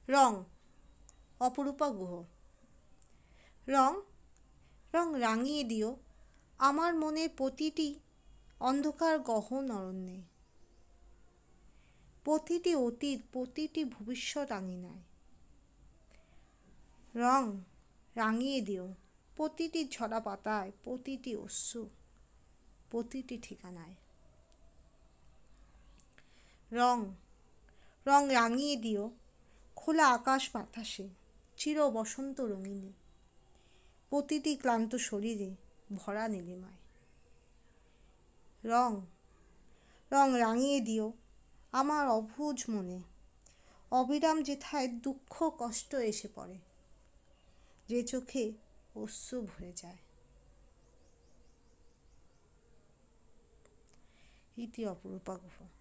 রং, অপরূপা গুহ। রং রং রাঙিয়ে দিও আমার মনের প্রতিটি অন্ধকার গহন অরণ্যে, প্রতিটি অতীত, প্রতিটি ভবিষ্যৎ আঙিনায়। রং রাঙিয়ে দিও প্রতিটি ঝরা পাতায়, প্রতিটি অশ্রু, প্রতিটি ঠিকানায়। রং রং রাঙিয়ে দিও খোলা আকাশ বাতাসে, চির বসন্ত রঙিনী, প্রতিটি ক্লান্ত শরীরে ভরা নীলিমায়। রং রং রাঙিয়ে দিও আমার অবুঝ মনে, অবিরাম যেথায় দুঃখ কষ্ট এসে পড়ে, যে চোখে অশ্রু ভরে যায়। ইতি অপরূপা গুহ।